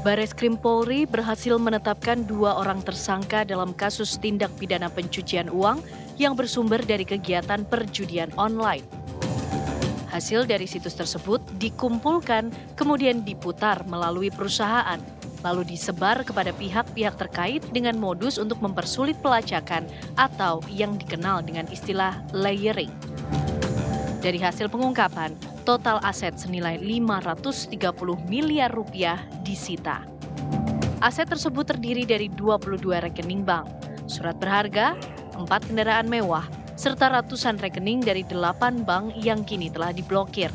Bareskrim Polri berhasil menetapkan 2 orang tersangka dalam kasus tindak pidana pencucian uang yang bersumber dari kegiatan perjudian online. Hasil dari situs tersebut dikumpulkan, kemudian diputar melalui perusahaan, lalu disebar kepada pihak-pihak terkait dengan modus untuk mempersulit pelacakan atau yang dikenal dengan istilah layering. Dari hasil pengungkapan, total aset senilai 530 miliar rupiah disita. Aset tersebut terdiri dari 22 rekening bank, surat berharga, 4 kendaraan mewah, serta ratusan rekening dari 8 bank yang kini telah diblokir.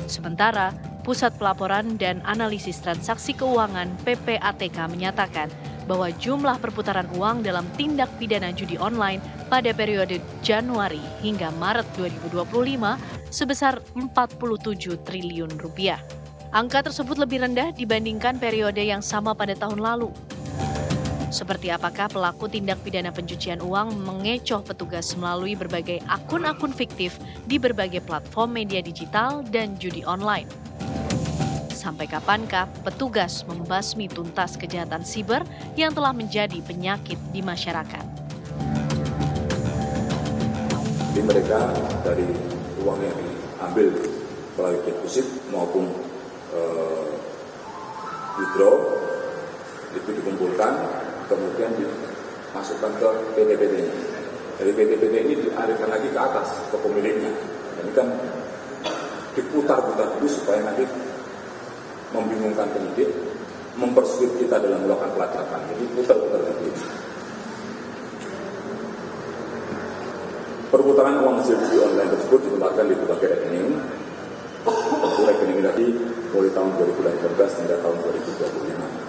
Sementara, Pusat Pelaporan dan Analisis Transaksi Keuangan (PPATK) menyatakan bahwa jumlah perputaran uang dalam tindak pidana judi online pada periode Januari hingga Maret 2025 sebesar 47 triliun rupiah. Angka tersebut lebih rendah dibandingkan periode yang sama pada tahun lalu. Seperti apakah pelaku tindak pidana pencucian uang mengecoh petugas melalui berbagai akun-akun fiktif di berbagai platform media digital dan judi online? Sampai kapankah petugas membasmi tuntas kejahatan siber yang telah menjadi penyakit di masyarakat? Jadi mereka dari uang yang diambil melalui deposit maupun withdraw itu dikumpulkan, kemudian dimasukkan ke PT-PT-nya. Dari PT-PT ini dialihkan lagi ke atas, ke pemiliknya. Ini kan diputar-putar dulu supaya nanti membingungkan penyidik, mempersulit kita dalam melakukan pelacakan. Jadi putar-putar dulu. Perputaran uang hasil judi online tersebut ditempatkan di berbagai rekening. Tentu rekening ini tadi mulai tahun 2018 hingga tahun 2025.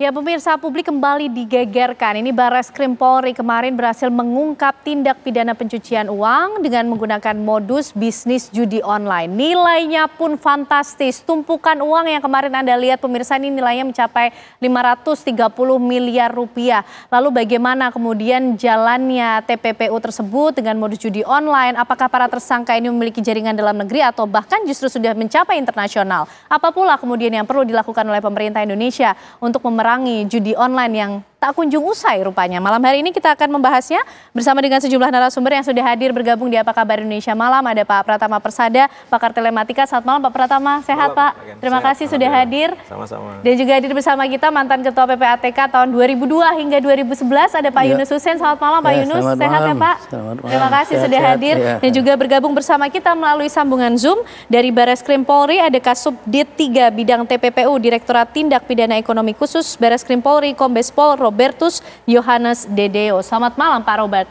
Ya, pemirsa, publik kembali digegerkan. Ini Bareskrim Polri kemarin berhasil mengungkap tindak pidana pencucian uang dengan menggunakan modus bisnis judi online. Nilainya pun fantastis. Tumpukan uang yang kemarin Anda lihat, pemirsa, ini nilainya mencapai 530 miliar rupiah. Lalu bagaimana kemudian jalannya TPPU tersebut dengan modus judi online? Apakah para tersangka ini memiliki jaringan dalam negeri atau bahkan justru sudah mencapai internasional? Apa pula kemudian yang perlu dilakukan oleh pemerintah Indonesia untuk memerangi judi online yang tak kunjung usai rupanya. Malam hari ini kita akan membahasnya bersama dengan sejumlah narasumber yang sudah hadir bergabung di Apa Kabar Indonesia Malam. Ada Pak Pratama Persada, pakar telematika. Selamat malam Pak Pratama, sehat Pak? Terima kasih sudah hadir. Sama-sama. Dan juga hadir bersama kita mantan Ketua PPATK tahun 2002 hingga 2011 ada Pak Yunus Hussein. Selamat malam Pak Yunus, sehat ya Pak? Terima kasih sudah hadir. Dan juga bergabung bersama kita melalui sambungan Zoom dari Bareskrim Polri ada Kasubdit 3 Bidang TPPU Direktorat Tindak Pidana Ekonomi Khusus Bareskrim Polri Kombes Pol Robertus Yohanes Dedeo. Selamat malam Pak Robert.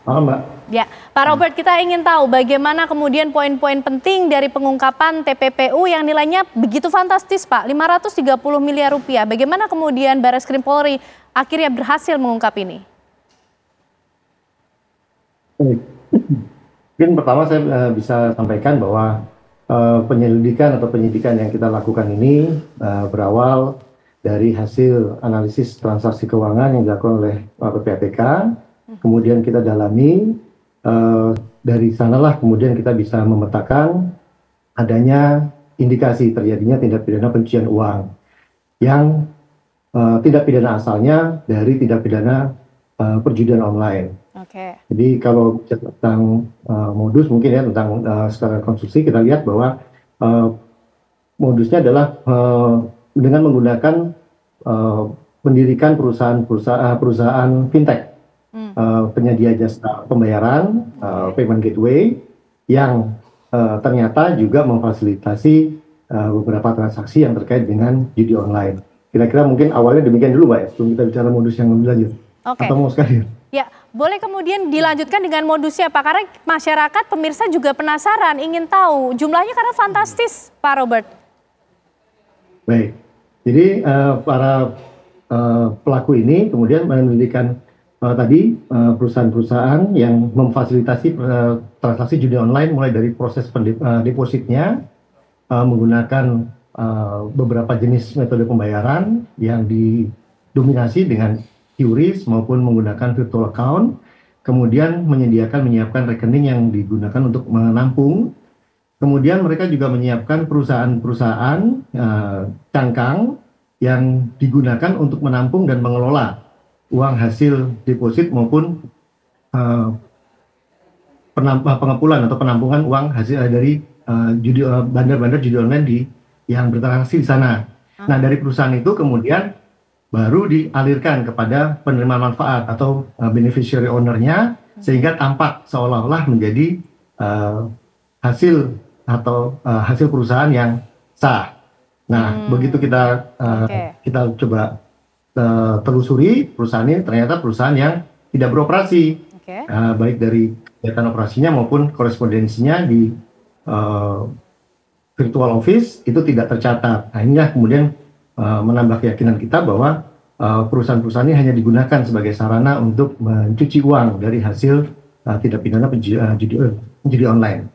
Malam Mbak. Ya, Pak Robert, kita ingin tahu bagaimana kemudian poin-poin penting dari pengungkapan TPPU yang nilainya begitu fantastis Pak, 530 miliar rupiah. Bagaimana kemudian Bareskrim Polri akhirnya berhasil mengungkap ini? Mungkin pertama saya bisa sampaikan bahwa penyelidikan atau penyidikan yang kita lakukan ini berawal dari hasil analisis transaksi keuangan yang dilakukan oleh PPATK, kemudian kita dalami, dari sanalah kemudian kita bisa memetakan adanya indikasi terjadinya tindak pidana pencucian uang yang tindak pidana asalnya dari tindak pidana perjudian online. Oke. Jadi kalau tentang modus mungkin ya tentang secara konstruksi kita lihat bahwa modusnya adalah dengan menggunakan mendirikan perusahaan fintech, penyedia jasa pembayaran, payment gateway, yang ternyata juga memfasilitasi beberapa transaksi yang terkait dengan judi online. Kira-kira mungkin awalnya demikian dulu Mbak ya, sebelum kita bicara modus yang lebih lanjut. Oke. Atau mau sekalian? Ya, boleh kemudian dilanjutkan dengan modusnya Pak, karena masyarakat pemirsa juga penasaran, ingin tahu jumlahnya karena fantastis Pak Robert. Baik, jadi para pelaku ini kemudian mendirikan tadi perusahaan-perusahaan yang memfasilitasi transaksi judi online mulai dari proses depositnya, menggunakan beberapa jenis metode pembayaran yang didominasi dengan QRIS maupun menggunakan virtual account, kemudian menyiapkan rekening yang digunakan untuk menampung Kemudian mereka juga menyiapkan perusahaan-perusahaan cangkang yang digunakan untuk menampung dan mengelola uang hasil deposit maupun eh, pengepulauan atau penampungan uang hasil dari bandar-bandar judi online yang bertransaksi di sana. Nah, dari perusahaan itu kemudian baru dialirkan kepada penerima manfaat atau beneficiary owner-nya, sehingga tampak seolah-olah menjadi hasil atau hasil perusahaan yang sah. Nah, begitu kita coba telusuri perusahaan ini, ternyata perusahaan yang tidak beroperasi, baik dari kegiatan operasinya maupun korespondensinya di virtual office itu tidak tercatat. Nah, inilah kemudian menambah keyakinan kita bahwa perusahaan-perusahaan ini hanya digunakan sebagai sarana untuk mencuci uang dari hasil tindak pidana judi online.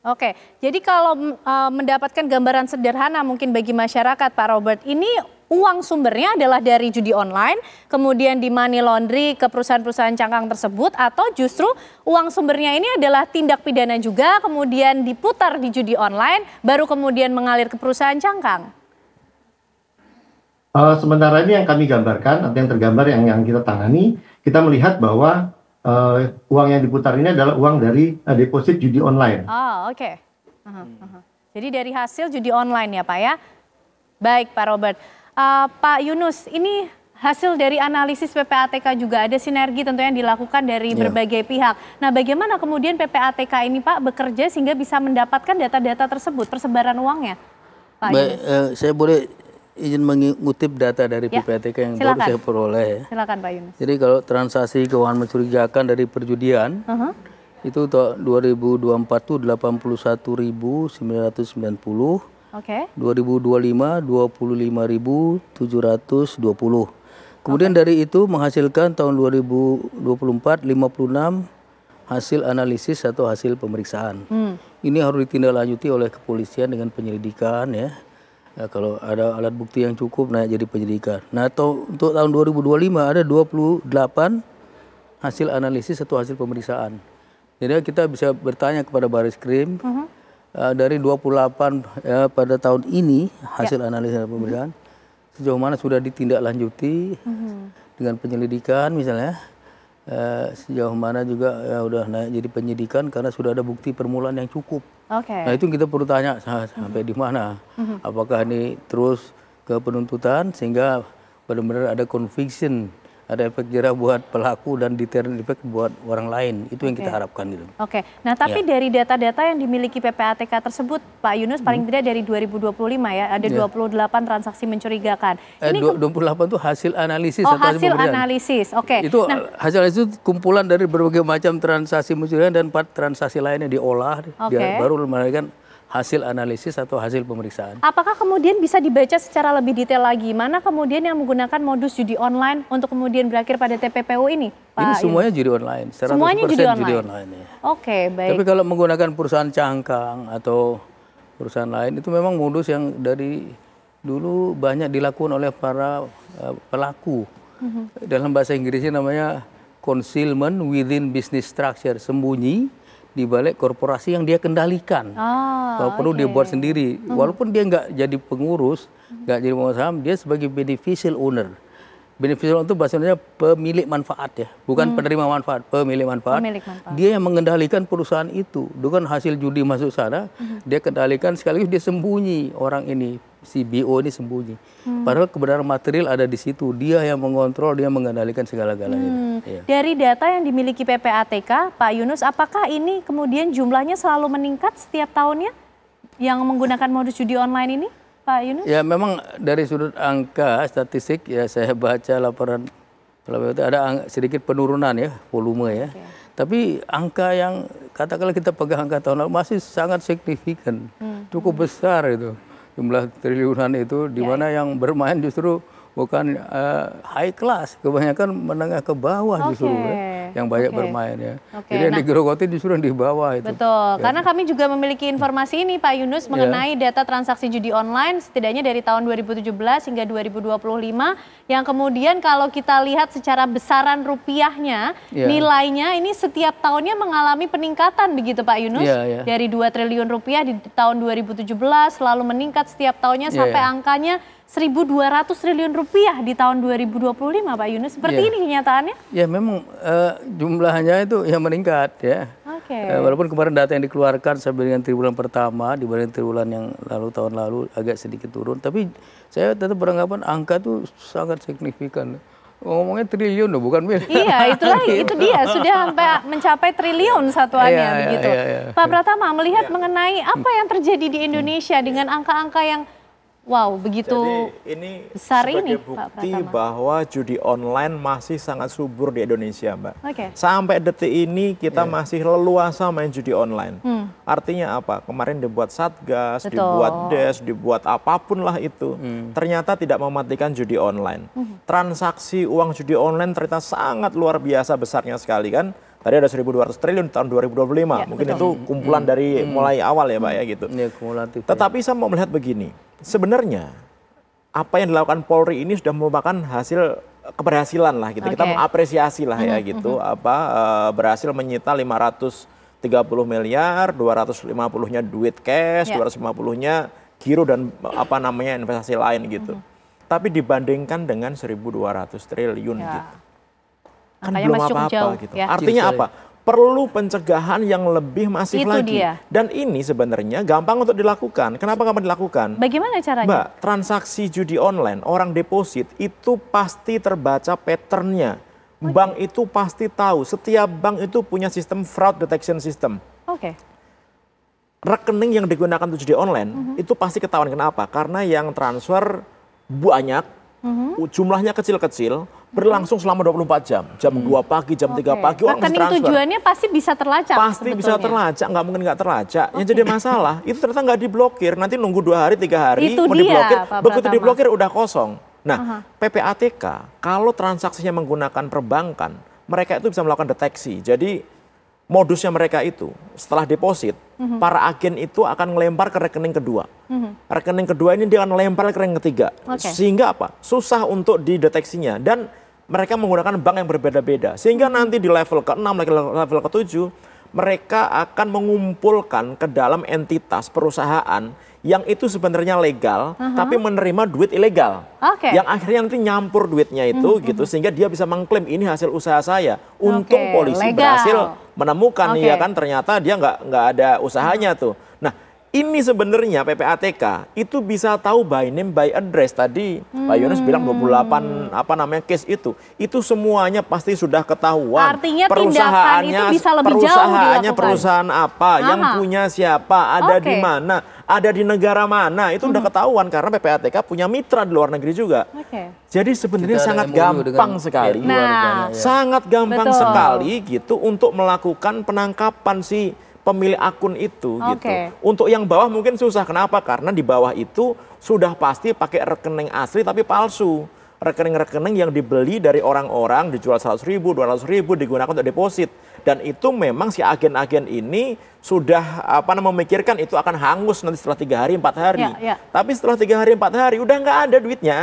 Oke, jadi kalau mendapatkan gambaran sederhana mungkin bagi masyarakat, Pak Robert, ini uang sumbernya adalah dari judi online, kemudian di money laundry ke perusahaan-perusahaan cangkang tersebut, atau justru uang sumbernya ini adalah tindak pidana juga, kemudian diputar di judi online, baru kemudian mengalir ke perusahaan cangkang? Sementara ini yang kami gambarkan, atau yang tergambar yang kita tangani, kita melihat bahwa uang yang diputar ini adalah uang dari deposit judi online. Oh, oke. Jadi dari hasil judi online ya, Pak ya? Baik, Pak Robert. Pak Yunus, ini hasil dari analisis PPATK juga ada sinergi tentunya yang dilakukan dari berbagai pihak. Nah, bagaimana kemudian PPATK ini, Pak, bekerja sehingga bisa mendapatkan data-data tersebut, persebaran uangnya, Pak Yunus? Saya boleh izin mengutip data dari PPATK yang baru saya peroleh. Silakan, Pak Yunus. Jadi kalau transaksi keuangan mencurigakan dari perjudian, itu tahun 2024 itu 81.990, 2025 25.720. Kemudian dari itu menghasilkan tahun 2024 56 hasil analisis atau hasil pemeriksaan. Ini harus ditindaklanjuti oleh kepolisian dengan penyelidikan ya. Kalau ada alat bukti yang cukup naik jadi penyidikan. Nah, untuk tahun 2025 ada 28 hasil analisis atau hasil pemeriksaan. Jadi kita bisa bertanya kepada Bareskrim dari 28 pada tahun ini hasil analisis dan pemeriksaan sejauh mana sudah ditindaklanjuti dengan penyelidikan misalnya. Sejauh mana juga udah naik jadi penyidikan karena sudah ada bukti permulaan yang cukup. Nah, itu kita perlu tanya sampai di mana. Apakah ini terus ke penuntutan sehingga benar-benar ada conviction, ada efek jerah buat pelaku dan deterrent effect buat orang lain. Itu yang kita harapkan gitu. Nah, tapi dari data-data yang dimiliki PPATK tersebut, Pak Yunus, paling tidak dari 2025 ya, ada 28 transaksi mencurigakan. Ini 28 itu hasil analisis. Oh, hasil analisis. Itu hasil analisis itu kumpulan dari berbagai macam transaksi mencurigakan dan 4 transaksi lainnya diolah, baru melahirkan hasil analisis atau hasil pemeriksaan. Apakah kemudian bisa dibaca secara lebih detail lagi? Mana kemudian yang menggunakan modus judi online untuk kemudian berakhir pada TPPU ini, Pak? Ini semuanya judi online, 100% semuanya judi online. Ya. Baik. Tapi kalau menggunakan perusahaan cangkang atau perusahaan lain, itu memang modus yang dari dulu banyak dilakukan oleh para pelaku. Dalam bahasa Inggrisnya namanya concealment within business structure, sembunyi di balik korporasi yang dia kendalikan. Perlu dia buat sendiri. Walaupun dia nggak jadi pengurus, nggak jadi pemegang saham, dia sebagai beneficial owner. Beneficial owner itu bahasanya pemilik manfaat ya, bukan penerima manfaat, pemilik manfaat. Dia yang mengendalikan perusahaan itu. Dengan hasil judi masuk sana, dia kendalikan sekaligus dia sembunyi orang ini. Si BO ini sembunyi. Padahal kebenaran material ada di situ. Dia yang mengontrol, dia mengendalikan segala-galanya. Dari data yang dimiliki PPATK, Pak Yunus, apakah ini kemudian jumlahnya selalu meningkat setiap tahunnya yang menggunakan modus judi online ini, Pak Yunus? Ya, memang dari sudut angka statistik ya saya baca laporan itu ada sedikit penurunan ya volume ya. Tapi angka yang katakanlah kita pegang angka tahun lalu masih sangat signifikan, cukup besar itu. Jumlah triliunan itu, di mana yang bermain justru bukan high class, kebanyakan menengah ke bawah justru. yang banyak bermain ya. Jadi yang digerogotin justru yang di bawah itu. Betul, karena kami juga memiliki informasi ini Pak Yunus mengenai data transaksi judi online setidaknya dari tahun 2017 hingga 2025 yang kemudian kalau kita lihat secara besaran rupiahnya nilainya ini setiap tahunnya mengalami peningkatan begitu Pak Yunus. Dari 2 triliun rupiah di tahun 2017 lalu meningkat setiap tahunnya sampai angkanya 1.200 triliun rupiah di tahun 2025 Pak Yunus. Seperti ini kenyataannya? Ya memang jumlahnya itu yang meningkat ya. Walaupun kemarin data yang dikeluarkan sampai dengan triwulan pertama dibanding triwulan yang lalu tahun lalu agak sedikit turun. Tapi saya tetap beranggapan angka itu sangat signifikan. Ngomongnya triliun loh, bukan miliar. Iya, itu dia sudah sampai mencapai triliun satuannya begitu. Pak Pratama melihat mengenai apa yang terjadi di Indonesia dengan angka-angka yang begitu Jadi ini besar sebagai ini, bukti bahwa judi online masih sangat subur di Indonesia, Mbak. Sampai detik ini kita masih leluasa main judi online. Artinya apa? Kemarin dibuat Satgas, dibuat DES, dibuat apapun lah itu. Ternyata tidak mematikan judi online. Transaksi uang judi online ternyata sangat luar biasa besarnya sekali kan. Tadi ada 1.200 triliun tahun 2025. Mungkin itu kumpulan dari mulai awal ya Pak ya gitu. Kumulatif. Tetapi saya mau melihat begini. Sebenarnya apa yang dilakukan Polri ini sudah merupakan hasil keberhasilan lah gitu. Kita mengapresiasi lah ya gitu. Berhasil menyita 530 miliar, 250-nya duit cash, 250-nya giro dan investasi lain gitu. Tapi dibandingkan dengan 1.200 triliun gitu. Kan belum apa-apa gitu. Artinya apa? Perlu pencegahan yang lebih masif lagi. Dan ini sebenarnya gampang untuk dilakukan. Kenapa gampang dilakukan? Bagaimana caranya? Mbak, transaksi judi online, orang deposit itu pasti terbaca patternnya. Bank itu pasti tahu. Setiap bank itu punya sistem fraud detection system. Rekening yang digunakan untuk judi online itu pasti ketahuan. Kenapa? Karena yang transfer banyak, jumlahnya kecil-kecil, berlangsung selama 24 jam. Jam 2 pagi, jam 3 pagi, orang mesti transfer. Tujuannya pasti bisa terlacak. Pasti bisa terlacak, nggak mungkin nggak terlacak. Yang jadi masalah, itu ternyata nggak diblokir. Nanti nunggu 2 hari, 3 hari, mau diblokir. Begitu diblokir udah kosong. Nah, PPATK, kalau transaksinya menggunakan perbankan, mereka itu bisa melakukan deteksi. Jadi, modusnya mereka itu setelah deposit, para agen itu akan melempar ke rekening kedua. Rekening kedua ini dia akan melempar ke rekening ketiga. Sehingga apa? Susah untuk dideteksinya. Dan mereka menggunakan bank yang berbeda-beda. Sehingga nanti di level ke-6, level ke-7, mereka akan mengumpulkan ke dalam entitas perusahaan yang itu sebenarnya legal, tapi menerima duit ilegal. Yang akhirnya nanti nyampur duitnya itu gitu, sehingga dia bisa mengklaim ini hasil usaha saya. Untung polisi berhasil menemukan ya kan, ternyata dia nggak ada usahanya tuh. Nah, ini sebenarnya PPATK itu bisa tahu by name by address. Tadi Pak Yunus bilang 28 case itu semuanya pasti sudah ketahuan. Artinya tindakan itu bisa lebih jauh dilakukan. Perusahaan apa, yang punya siapa, ada di mana, ada di negara mana, itu udah ketahuan karena PPATK punya mitra di luar negeri juga. Jadi sebenarnya sangat gampang sekali. Sangat gampang sekali gitu untuk melakukan penangkapan si pemilik akun itu gitu. Untuk yang bawah mungkin susah. Kenapa? Karena di bawah itu sudah pasti pakai rekening asli tapi palsu. Rekening-rekening yang dibeli dari orang-orang, dijual 100.000, 200.000, digunakan untuk deposit. Dan itu memang si agen-agen ini sudah memikirkan itu akan hangus nanti setelah 3 hari, 4 hari. Tapi setelah 3 hari, 4 hari udah nggak ada duitnya.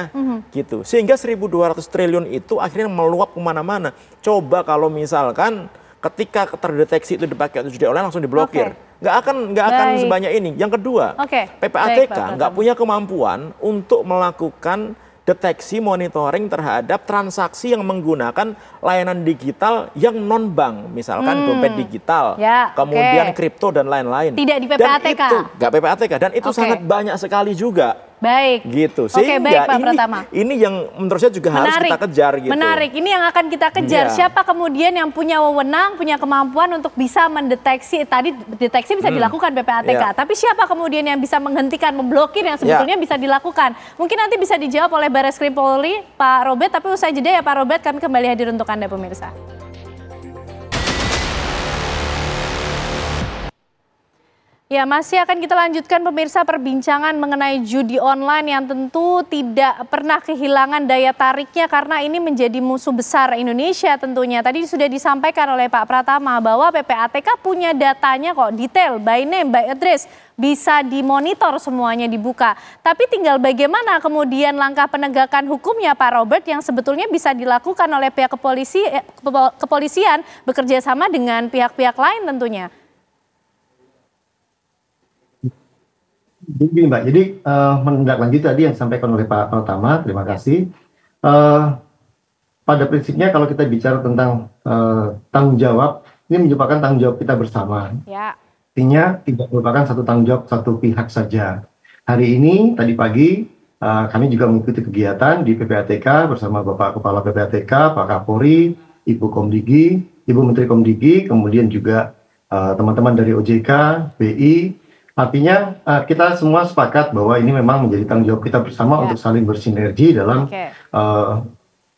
Gitu. Sehingga 1.200 triliun itu akhirnya meluap kemana-mana. Coba kalau misalkan ketika terdeteksi itu dipakai untuk judi online langsung diblokir. Nggak akan sebanyak ini. Yang kedua, PPATK nggak punya kemampuan untuk melakukan deteksi monitoring terhadap transaksi yang menggunakan layanan digital yang non-bank. Misalkan dompet digital, kemudian kripto dan lain-lain. Tidak di PPATK? Dan itu, nggak PPATK. Dan itu sangat banyak sekali juga. Baik. Gitu. Sehingga baik, Pak Pratama. Ini yang menurut saya juga harus kita kejar gitu. Menarik. Ini yang akan kita kejar. Siapa kemudian yang punya wewenang, punya kemampuan untuk bisa mendeteksi. Tadi deteksi bisa dilakukan PPATK. Tapi siapa kemudian yang bisa menghentikan, memblokir yang sebetulnya bisa dilakukan. Mungkin nanti bisa dijawab oleh Barreskrim Polri, Pak Robert. Tapi usai jeda ya Pak Robert, kami kembali hadir untuk Anda pemirsa. Ya, masih akan kita lanjutkan pemirsa perbincangan mengenai judi online yang tentu tidak pernah kehilangan daya tariknya karena ini menjadi musuh besar Indonesia tentunya. Tadi sudah disampaikan oleh Pak Pratama bahwa PPATK punya datanya kok, detail, by name, by address, bisa dimonitor semuanya dibuka. Tapi tinggal bagaimana kemudian langkah penegakan hukumnya Pak Robert yang sebetulnya bisa dilakukan oleh pihak kepolisian bekerja sama dengan pihak-pihak lain tentunya. Begini Mbak, jadi menindaklanjuti tadi yang disampaikan oleh Pak Pratama, terima kasih. Pada prinsipnya kalau kita bicara tentang tanggung jawab, ini merupakan tanggung jawab kita bersama. Ya. Artinya tidak merupakan satu tanggung jawab satu pihak saja. Hari ini, tadi pagi, kami juga mengikuti kegiatan di PPATK bersama Bapak Kepala PPATK, Pak Kapolri, Ibu Komdigi, Ibu Menteri Komdigi, kemudian juga teman-teman dari OJK, BI. Artinya kita semua sepakat bahwa ini memang menjadi tanggung jawab kita bersama untuk saling bersinergi dalam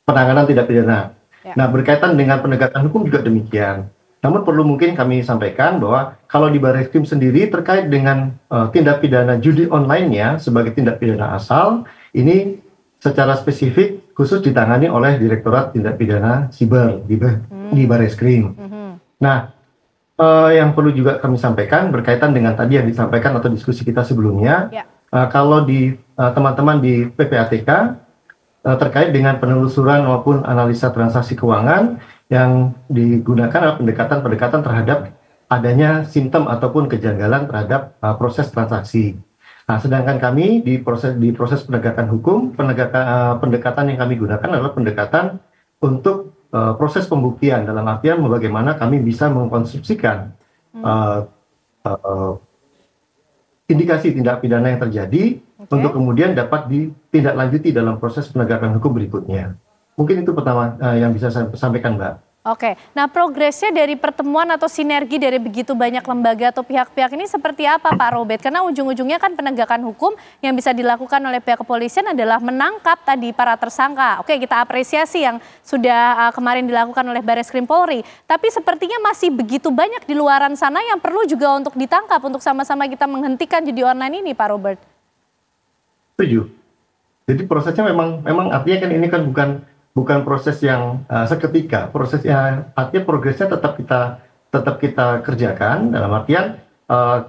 penanganan tindak pidana. Nah, berkaitan dengan penegakan hukum juga demikian. Namun perlu mungkin kami sampaikan bahwa kalau di Barreskrim sendiri terkait dengan tindak pidana judi online-nya sebagai tindak pidana asal, ini secara spesifik khusus ditangani oleh Direktorat Tindak Pidana Siber di Barreskrim. Nah, yang perlu juga kami sampaikan berkaitan dengan tadi yang disampaikan atau diskusi kita sebelumnya, kalau di teman-teman di PPATK terkait dengan penelusuran maupun analisa transaksi keuangan yang digunakan adalah pendekatan terhadap adanya simptom ataupun kejanggalan terhadap proses transaksi. Nah, sedangkan kami di proses penegakan hukum, pendekatan yang kami gunakan adalah pendekatan untuk proses pembuktian, dalam artian bagaimana kami bisa mengkonstruksikan indikasi tindak pidana yang terjadi untuk kemudian dapat ditindaklanjuti dalam proses penegakan hukum berikutnya. Mungkin itu pertama yang bisa saya sampaikan, Mbak. Oke, nah progresnya dari pertemuan atau sinergi dari begitu banyak lembaga atau pihak-pihak ini seperti apa Pak Robert? Karena ujung-ujungnya kan penegakan hukum yang bisa dilakukan oleh pihak kepolisian adalah menangkap tadi para tersangka. Oke, kita apresiasi yang sudah kemarin dilakukan oleh Barreskrim Polri. Tapi sepertinya masih begitu banyak di luaran sana yang perlu juga untuk ditangkap untuk sama-sama kita menghentikan judi online ini Pak Robert. Setuju. Jadi prosesnya memang artinya kan ini kan bukan proses yang seketika, prosesnya artinya progresnya tetap kita kerjakan dalam artian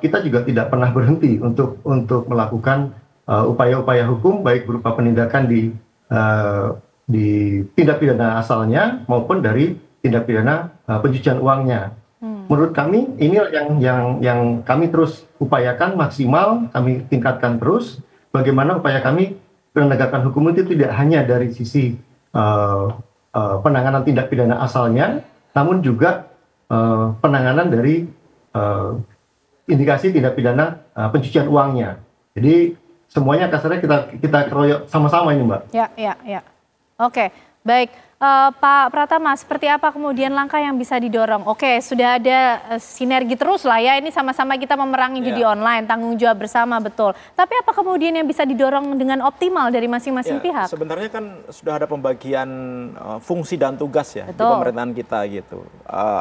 kita juga tidak pernah berhenti untuk melakukan upaya-upaya hukum baik berupa penindakan di tindak pidana asalnya maupun dari tindak pidana pencucian uangnya. Menurut kami ini yang kami terus upayakan maksimal, kami tingkatkan terus bagaimana upaya kami penegakan hukum itu tidak hanya dari sisi penanganan tindak pidana asalnya, namun juga penanganan dari indikasi tindak pidana pencucian uangnya. Jadi semuanya kasarnya kita keroyok sama-sama ini, Mbak. Ya. Oke, baik. Pak Pratama, seperti apa kemudian langkah yang bisa didorong? Oke, sudah ada sinergi terus lah ya, ini sama-sama kita memerangi judi online, tanggung jawab bersama, betul. Tapi apa kemudian yang bisa didorong dengan optimal dari masing-masing pihak? Sebenarnya kan sudah ada pembagian fungsi dan tugas ya di pemerintahan kita gitu.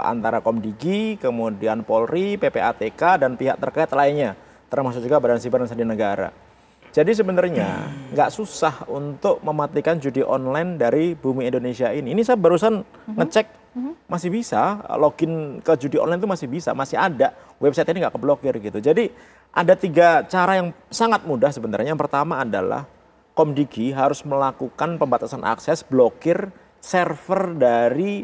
Antara Komdigi, kemudian Polri, PPATK, dan pihak terkait lainnya, termasuk juga Badan Siber dan Sandi Negara. Jadi sebenarnya nggak susah untuk mematikan judi online dari bumi Indonesia ini. Ini saya barusan ngecek masih bisa, login ke judi online itu masih bisa, masih ada. Website ini nggak keblokir gitu. Jadi ada 3 cara yang sangat mudah sebenarnya. Yang pertama adalah Komdigi harus melakukan pembatasan akses, blokir server dari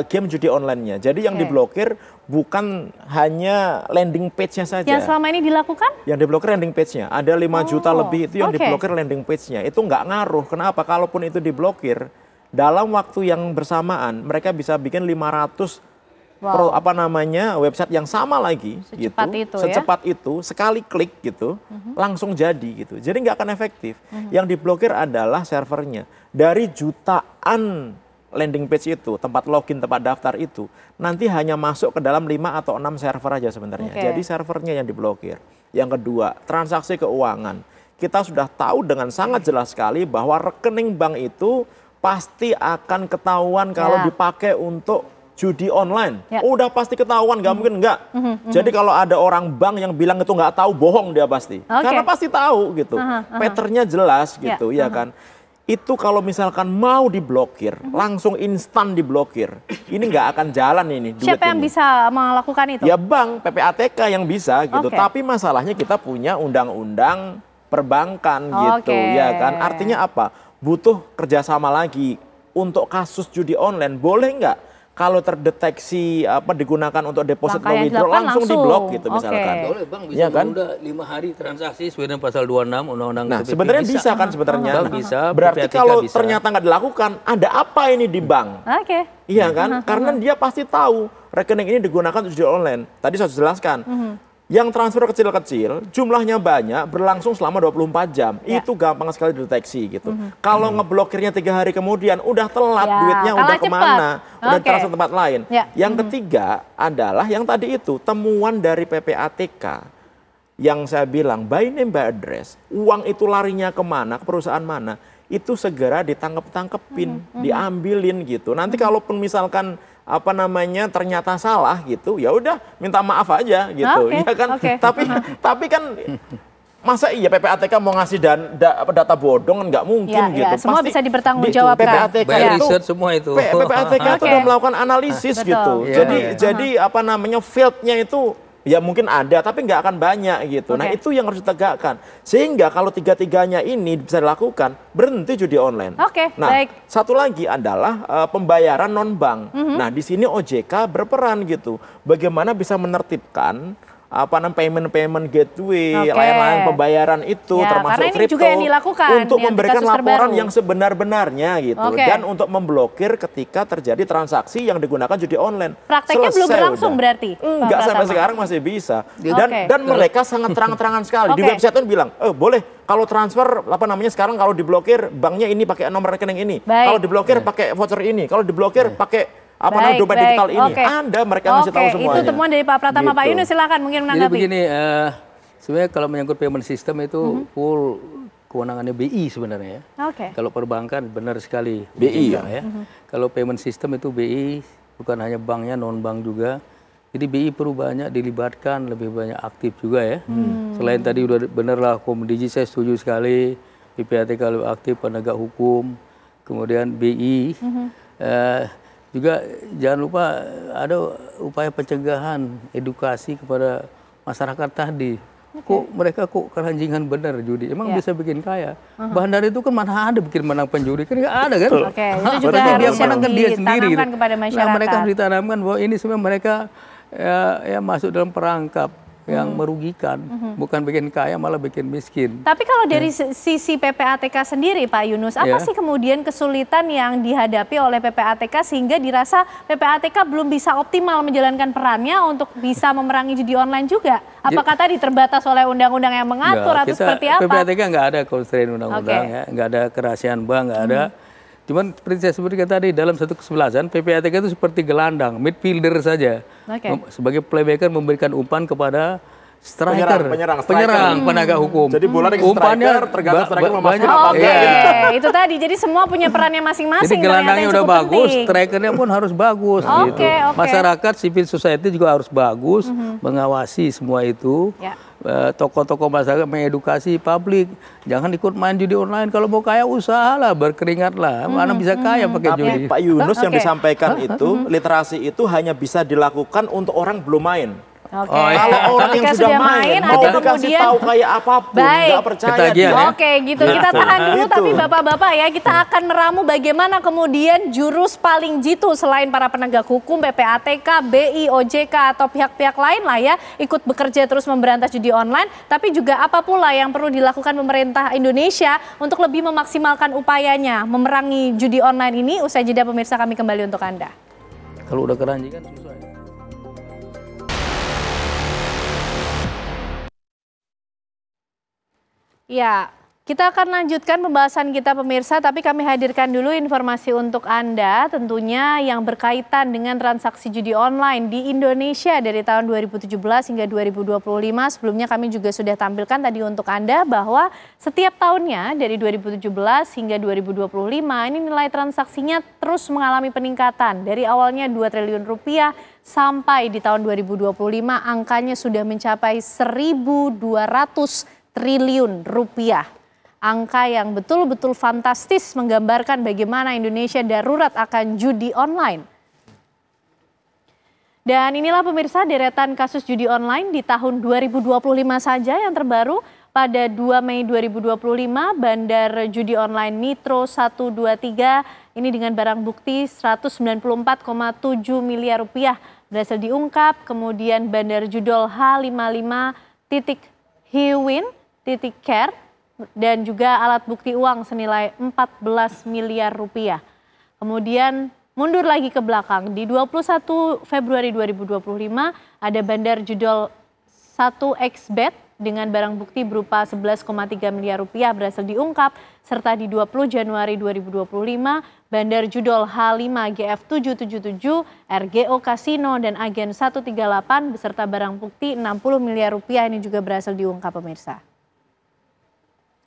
game judi online-nya. Jadi yang diblokir bukan hanya landing page-nya saja. Yang selama ini dilakukan? Yang diblokir landing page-nya. Ada 5 juta lebih itu yang diblokir landing page-nya. Itu nggak ngaruh. Kenapa? Kalaupun itu diblokir, dalam waktu yang bersamaan mereka bisa bikin 500 website yang sama lagi. Secepat itu, sekali klik gitu, langsung jadi gitu. Jadi nggak akan efektif. Yang diblokir adalah servernya. Dari jutaan landing page itu, tempat login, tempat daftar itu, nanti hanya masuk ke dalam 5 atau 6 server aja sebenarnya. Jadi servernya yang diblokir. Yang kedua, transaksi keuangan. Kita sudah tahu dengan sangat jelas sekali bahwa rekening bank itu pasti akan ketahuan kalau dipakai untuk judi online, udah pasti ketahuan, nggak mungkin enggak. Jadi kalau ada orang bank yang bilang itu nggak tahu, bohong dia pasti. Karena pasti tahu gitu. Patternnya jelas gitu, ya kan. Itu kalau misalkan mau diblokir, langsung instan diblokir. Ini nggak akan jalan ini. Siapa yang bisa melakukan itu? Ya bank, PPATK yang bisa gitu. Tapi masalahnya kita punya undang-undang perbankan gitu, ya kan. Artinya apa? Butuh kerjasama lagi. Untuk kasus judi online, boleh nggak kalau terdeteksi digunakan untuk deposit no withdraw langsung diblok gitu misalkan. Boleh bang, bisa menunda 5 hari transaksi sesuai dengan pasal 26 Undang-Undang Nah sebenarnya bisa kan sebenarnya. Bisa. Berarti kalau ternyata nggak dilakukan, ada apa ini di bank? Iya kan? Karena dia pasti tahu rekening ini digunakan untuk judi online. Tadi saya jelaskan. Yang transfer kecil-kecil, jumlahnya banyak, berlangsung selama 24 jam. Itu gampang sekali dideteksi gitu. Kalau ngeblokirnya 3 hari kemudian, udah telat duitnya, udah kemana, udah transfer tempat lain. Yang ketiga adalah yang tadi itu, temuan dari PPATK. Yang saya bilang, by name by address, uang itu larinya kemana, ke perusahaan mana, itu segera ditangkep-tangkepin, diambilin gitu. Nanti kalaupun misalkan ternyata salah gitu, ya udah minta maaf aja gitu, ya kan. Tapi kan masa iya PPATK mau ngasih data bodong, nggak mungkin gitu. Semua bisa dipertanggungjawabkan. PPATK itu semua itu. PPATK itu udah melakukan analisis gitu. Jadi fieldnya itu ya mungkin ada, tapi nggak akan banyak gitu. Nah itu yang harus ditegakkan. Sehingga kalau tiga-tiganya ini bisa dilakukan, berhenti judi online. Nah satu lagi adalah pembayaran non-bank. Nah di sini OJK berperan gitu. Bagaimana bisa menertibkan payment gateway, lain-lain pembayaran itu, termasuk kripto, untuk memberikan laporan yang sebenar-benarnya gitu, dan untuk memblokir ketika terjadi transaksi yang digunakan judi online. Prakteknya belum berlangsung berarti? Enggak, sampai sekarang masih bisa. Dan mereka sangat terang-terangan sekali. Di website itu bilang, boleh kalau transfer sekarang kalau diblokir banknya ini pakai nomor rekening ini, kalau diblokir pakai voucher ini, kalau diblokir pakai dompet digital ini. Anda mereka ngasih tahu semuanya. Itu temuan dari Pak Pratama. Pak Yunus silakan mungkin menanggapi. Jadi begini, sebenarnya kalau menyangkut payment system itu full kewenangannya BI sebenarnya ya. Kalau perbankan benar sekali BI ya. Kalau payment system itu BI, bukan hanya banknya, non bank juga. Jadi BI perlu banyak dilibatkan, lebih banyak aktif juga ya. Selain tadi udah bener lah Komdigi, saya setuju sekali. PPATK lebih aktif, penegak hukum, kemudian BI. Juga jangan lupa ada upaya pencegahan, edukasi kepada masyarakat tadi. Mereka keranjingan benar judi, emang bisa bikin kaya. Bandar itu kan mana ada bikin menang penjudi, kan nggak ada kan. Itu juga harus dia menangkan dia sendiri. Kepada masyarakat. Nah, mereka harus ditanamkan bahwa ini sebenarnya mereka ya masuk dalam perangkap yang merugikan, bukan bikin kaya malah bikin miskin. Tapi kalau dari sisi PPATK sendiri Pak Yunus, apa sih kemudian kesulitan yang dihadapi oleh PPATK sehingga dirasa PPATK belum bisa optimal menjalankan perannya untuk bisa memerangi judi online juga? Apakah tadi terbatas oleh undang-undang yang mengatur atau seperti apa? PPATK nggak ada constraint undang-undang ya, nggak ada kerahasiaan bank, nggak ada. Cuman seperti saya sebutkan tadi, dalam satu kesebelasan, PPATK itu seperti gelandang, midfielder saja. Sebagai playmaker memberikan umpan kepada striker, penyerang penegak hukum. Jadi bola dari striker, tergantung striker memasukin apa enggak. Itu tadi, jadi semua punya perannya masing-masing. Jadi gelandangnya udah bagus, strikernya pun harus bagus. Gitu. Masyarakat, civil society juga harus bagus, mengawasi semua itu. Tokoh-tokoh masyarakat mengedukasi publik, jangan ikut main judi online, kalau mau kaya usahalah, berkeringatlah, mana bisa kaya pakai judi. Pak Yunus yang disampaikan itu, literasi itu hanya bisa dilakukan untuk orang belum main. Kalau orang yang sudah main mau dikasih tahu kayak apapun, nggak percaya dia. Gitu. Kita tahan dulu, tapi bapak-bapak ya, kita akan meramu bagaimana kemudian jurus paling jitu selain para penegak hukum, PPATK, BI, OJK atau pihak-pihak lain lah ya, ikut bekerja terus memberantas judi online. Tapi juga apa pula yang perlu dilakukan pemerintah Indonesia untuk lebih memaksimalkan upayanya memerangi judi online ini. Usai jeda pemirsa, kami kembali untuk Anda. Kalau udah keranjingan susah. Ya, Kita akan lanjutkan pembahasan kita pemirsa, tapi kami hadirkan dulu informasi untuk Anda tentunya yang berkaitan dengan transaksi judi online di Indonesia dari tahun 2017 hingga 2025. Sebelumnya kami juga sudah tampilkan tadi untuk Anda bahwa setiap tahunnya dari 2017 hingga 2025 ini nilai transaksinya terus mengalami peningkatan. Dari awalnya 2 triliun rupiah sampai di tahun 2025 angkanya sudah mencapai 1.200 triliun rupiah. Angka yang betul-betul fantastis menggambarkan bagaimana Indonesia darurat akan judi online. Dan inilah pemirsa deretan kasus judi online di tahun 2025 saja yang terbaru. Pada 2 Mei 2025 bandar judi online Nitro 123 ini dengan barang bukti 194,7 miliar rupiah berhasil diungkap. Kemudian bandar judol H55.Hiwin.Care dan juga alat bukti uang senilai 14 miliar rupiah. Kemudian mundur lagi ke belakang, di 21 Februari 2025 ada bandar judol 1xBet dengan barang bukti berupa 11,3 miliar rupiah berhasil diungkap, serta di 20 Januari 2025 bandar judol H5GF777, RGO Kasino dan Agen 138 beserta barang bukti 60 miliar rupiah ini juga berhasil diungkap pemirsa.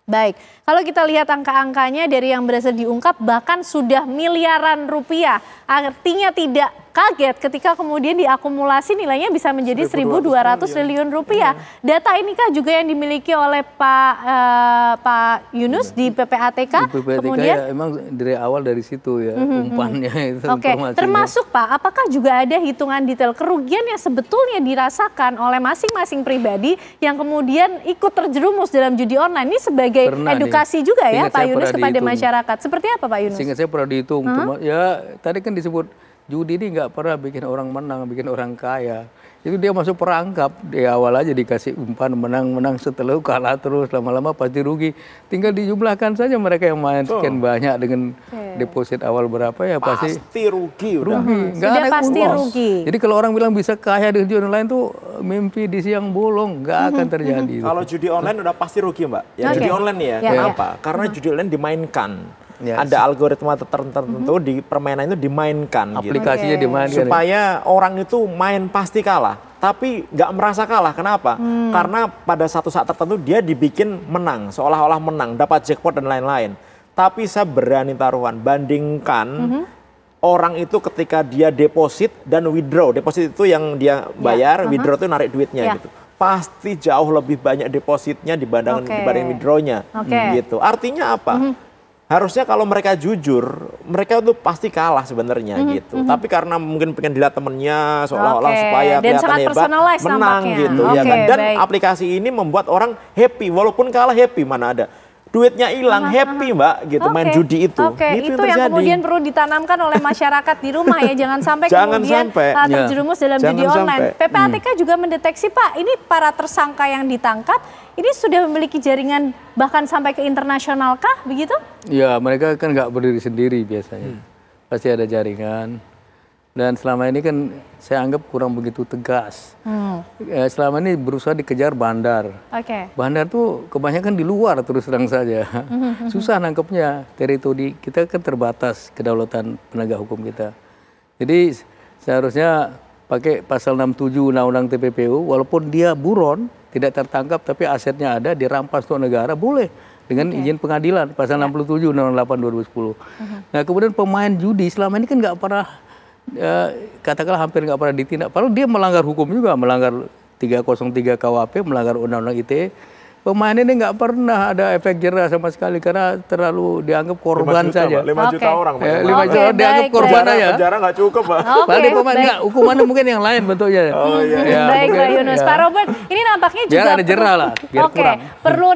Baik, kalau kita lihat angka-angkanya dari yang berhasil diungkap bahkan sudah miliaran rupiah. Artinya tidak kaget ketika kemudian diakumulasi nilainya bisa menjadi 1.200 triliun rupiah. Data inikah juga yang dimiliki oleh Pak Yunus di PPATK? Di PPATK kemudian ya emang dari awal dari situ ya umpannya itu. Oke, termasuk Pak, apakah juga ada hitungan detail kerugian yang sebetulnya dirasakan oleh masing-masing pribadi yang kemudian ikut terjerumus dalam judi online ini sebagai edukasi juga ya Pak Yunus kepada masyarakat. Seperti apa Pak Yunus? Seingat saya pernah dihitung, ya tadi kan disebut judi ini nggak pernah bikin orang menang, bikin orang kaya. Itu dia masuk perangkap, di awal aja dikasih umpan menang-menang, setelah kalah terus, lama-lama pasti rugi. Tinggal dijumlahkan saja mereka yang main sekian banyak dengan deposit awal berapa ya pasti rugi. Rugi, nggak ada pasti rugi. Jadi kalau orang bilang bisa kaya dengan judi online tuh mimpi di siang bolong, nggak akan terjadi. Kalau judi online udah pasti rugi Mbak. Ya judi online nih ya, kenapa? Karena judi online dimainkan. Ada algoritma tertentu di permainan itu dimainkan, aplikasinya dimainkan supaya orang itu main pasti kalah, tapi nggak merasa kalah. Kenapa? Karena pada satu saat tertentu dia dibikin menang, seolah-olah menang, dapat jackpot dan lain-lain. Tapi saya berani taruhan, bandingkan orang itu ketika dia deposit dan withdraw. Deposit itu yang dia bayar, withdraw itu narik duitnya gitu. Pasti jauh lebih banyak depositnya dibanding withdrawnya, gitu. Artinya apa? Harusnya kalau mereka jujur, mereka tuh pasti kalah sebenarnya gitu. Tapi karena mungkin pengen dilihat temennya seolah-olah supaya kelihatan hebat, menang gitu ya kan. Dan aplikasi ini membuat orang happy, walaupun kalah happy, mana ada duitnya hilang happy Mbak gitu main judi itu. Itu yang kemudian perlu ditanamkan oleh masyarakat di rumah ya, jangan sampai kemudian terjerumus dalam judi online. PPATK juga mendeteksi Pak, ini para tersangka yang ditangkap ini sudah memiliki jaringan bahkan sampai ke internasional kah begitu? Ya mereka kan nggak berdiri sendiri biasanya, pasti ada jaringan. Dan selama ini kan saya anggap kurang begitu tegas. Selama ini berusaha dikejar bandar. Bandar tuh kebanyakan di luar terus terang saja. Susah nangkepnya, teritori kita kan terbatas kedaulatan penegak hukum kita. Jadi seharusnya pakai pasal 67 Undang-Undang TPPU, walaupun dia buron, tidak tertangkap tapi asetnya ada, dirampas untuk negara, boleh dengan izin pengadilan, pasal 67 Undang-Undang 8 2010. Nah kemudian pemain judi selama ini kan nggak pernah, katakanlah hampir nggak pernah ditindak, padahal dia melanggar hukum juga, melanggar 303 KUHP, melanggar Undang-Undang ITE. Pemain ini nggak pernah ada efek jerah sama sekali karena terlalu dianggap korban 5 juta, saja. 5 juta orang. 5 juta dianggap korban aja. Penjara nggak cukup Pak. Padahal pemain nggak, hukumannya mungkin yang lain bentuknya. Baik Pak Yunus. Pak Robert, ini nampaknya juga biar ada jerah lah, biar kurang.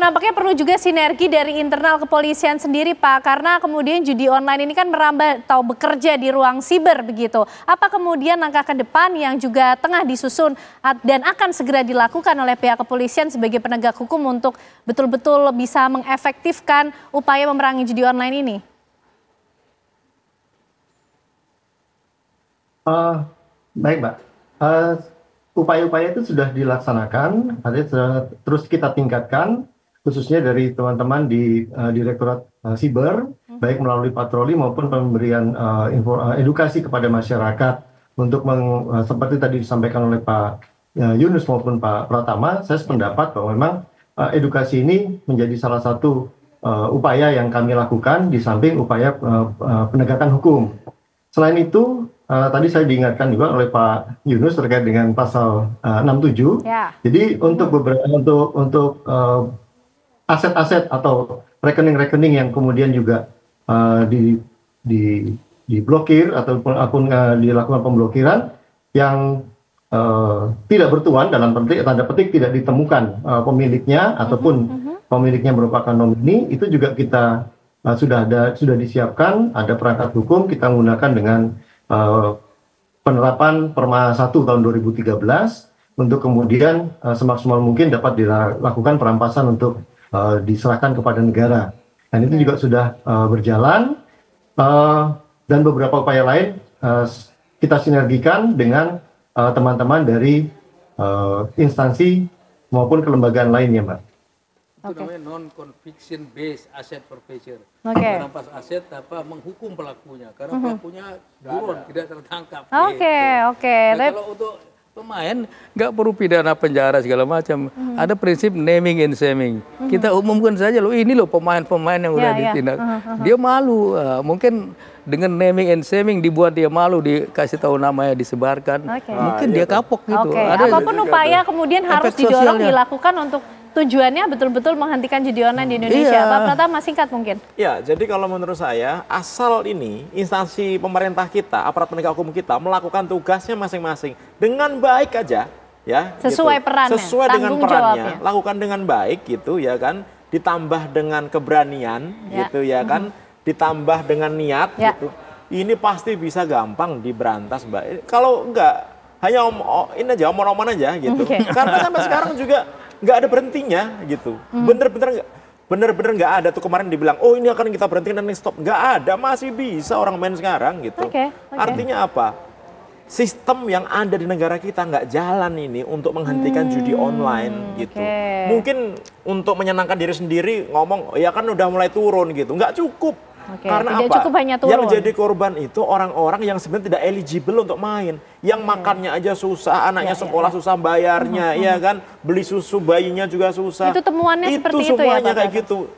Nampaknya perlu juga sinergi dari internal kepolisian sendiri Pak, karena kemudian judi online ini kan merambah atau bekerja di ruang siber begitu. Apa kemudian langkah ke depan yang juga tengah disusun dan akan segera dilakukan oleh pihak kepolisian sebagai penegak hukum untuk betul-betul bisa mengefektifkan upaya memerangi judi online ini? Baik Mbak, upaya-upaya itu sudah dilaksanakan, artinya terus kita tingkatkan, khususnya dari teman-teman di Direktorat Siber, baik melalui patroli maupun pemberian edukasi kepada masyarakat untuk seperti tadi disampaikan oleh Pak Yunus maupun Pak Pratama, saya sependapat bahwa memang edukasi ini menjadi salah satu upaya yang kami lakukan di samping upaya penegakan hukum. Selain itu, tadi saya diingatkan juga oleh Pak Yunus terkait dengan pasal 67. Ya. Jadi untuk aset-aset atau rekening-rekening yang kemudian juga diblokir ataupun dilakukan pemblokiran yang tidak bertuan, dalam tanda petik tidak ditemukan pemiliknya ataupun pemiliknya merupakan nomini, itu juga kita sudah disiapkan, ada perangkat hukum, kita menggunakan dengan penerapan Perma 1 tahun 2013 untuk kemudian semaksimal mungkin dapat dilakukan perampasan untuk diserahkan kepada negara. Dan itu juga sudah berjalan, dan beberapa upaya lain kita sinergikan dengan teman-teman dari instansi maupun kelembagaan lainnya, Mbak. Itu namanya non-conviction based asset forfeiture. Merampas aset tanpa menghukum pelakunya, karena pelakunya buron, tidak tertangkap. Nah, kalau untuk pemain nggak perlu pidana penjara segala macam. Ada prinsip naming and shaming. Kita umumkan saja loh, ini loh pemain-pemain yang udah ditindak. Dia malu, mungkin dengan naming and shaming dibuat dia malu, dikasih tahu namanya, disebarkan. Mungkin dia kapok gitu. Apapun upaya kemudian harus didorong dilakukan untuk tujuannya betul-betul menghentikan judi online di Indonesia. Pak Pratama, singkat mungkin. Ya, jadi kalau menurut saya, asal ini instansi pemerintah kita, aparat penegak hukum kita melakukan tugasnya masing-masing dengan baik aja, ya. Sesuai perannya, sesuai dengan perannya, lakukan dengan baik gitu, ya kan. Ditambah dengan keberanian, gitu, ya kan. Ditambah dengan niat, gitu. Ini pasti bisa gampang diberantas, Mbak. Kalau enggak, hanya ini aja, omong-omong aja, gitu. Karena sampai sekarang juga nggak ada berhentinya gitu, bener-bener nggak ada tuh kemarin dibilang, oh ini akan kita berhentikan dan stop, nggak ada, masih bisa orang main sekarang gitu. Artinya apa? Sistem yang ada di negara kita nggak jalan ini untuk menghentikan judi online gitu. Mungkin untuk menyenangkan diri sendiri ngomong, ya kan udah mulai turun gitu, nggak cukup. Karena tidak apa? Cukup hanya turun. Yang jadi korban itu orang-orang yang sebenarnya tidak eligible untuk main. Yang makannya aja susah, anaknya sekolah susah bayarnya, ya kan? Beli susu bayinya juga susah. Itu temuannya seperti itu ya, Pak? Itu semuanya kayak gitu.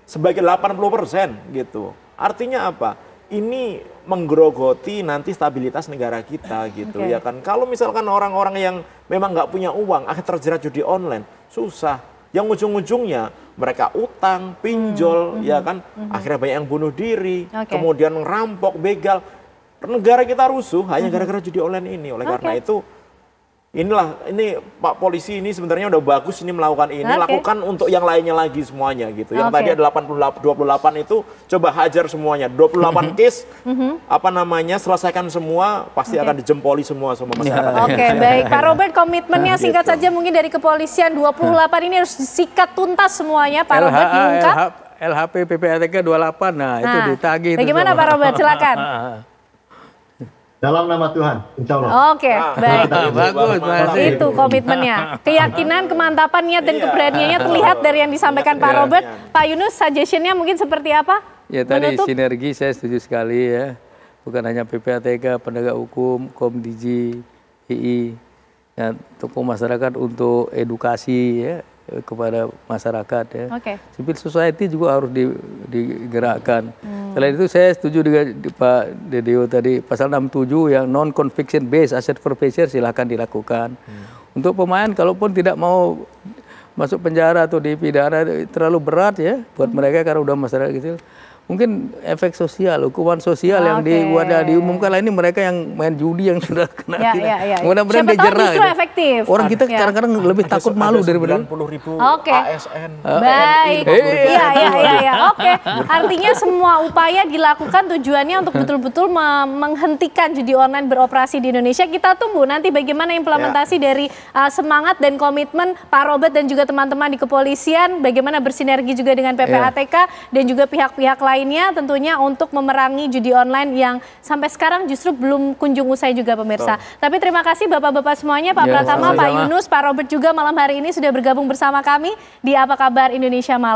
Sebagai 80% gitu. Artinya apa? Ini menggerogoti nanti stabilitas negara kita gitu, ya kan? Kalau misalkan orang-orang yang memang nggak punya uang akhirnya terjerat judi online, susah. Yang ujung-ujungnya mereka utang, pinjol, ya kan, akhirnya banyak yang bunuh diri, kemudian ngerampok, begal. Negara kita rusuh hanya gara-gara judi online ini. Oleh karena itu, ini Pak Polisi ini sebenarnya udah bagus ini melakukan ini, lakukan untuk yang lainnya lagi semuanya gitu. Yang tadi ada 28 itu coba hajar semuanya, 28 case, selesaikan semua, pasti akan dijempoli semua masyarakat. Baik. Pak Robert, komitmennya singkat saja mungkin dari kepolisian, 28 ini harus disikat tuntas semuanya, Pak Robert, diungkap. LHP PPATK 28, nah itu ditagih. Bagaimana Pak Robert, silakan. Dalam nama Tuhan, insya Allah. Baik. Bagus, itu komitmennya. Keyakinan, kemantapan, niat, dan keberaniannya terlihat dari yang disampaikan Pak Robert. Pak Yunus, suggestion-nya mungkin seperti apa? Ya tadi sinergi saya setuju sekali ya. Bukan hanya PPATK, penegak hukum, Komdigi, II, ya, tokoh masyarakat untuk edukasi ya kepada masyarakat ya. Civil society juga harus digerakkan. Selain itu saya setuju dengan Pak Dedeo tadi, pasal 67 yang non-conviction based asset forfeiture silahkan dilakukan. Untuk pemain kalaupun tidak mau masuk penjara atau dipidana terlalu berat ya buat mereka karena udah masyarakat kecil. Mungkin efek sosial, hukuman sosial yang diumumkan lah ini mereka yang main judi yang sudah kena mudah-mudahan dia jerah. Justru efektif. Orang kita kadang-kadang lebih takut malu daripada 90.000 ASN. Baik. Artinya semua upaya dilakukan tujuannya untuk betul-betul menghentikan judi online beroperasi di Indonesia. Kita tunggu nanti bagaimana implementasi dari semangat dan komitmen Pak Robert dan juga teman-teman di kepolisian, bagaimana bersinergi juga dengan PPATK dan juga pihak-pihak lain lainnya tentunya untuk memerangi judi online yang sampai sekarang justru belum kunjung usai juga pemirsa. Tapi terima kasih Bapak-Bapak semuanya, Pak Pratama, Pak Yunus, Pak Robert juga malam hari ini sudah bergabung bersama kami di Apa Kabar Indonesia Malam.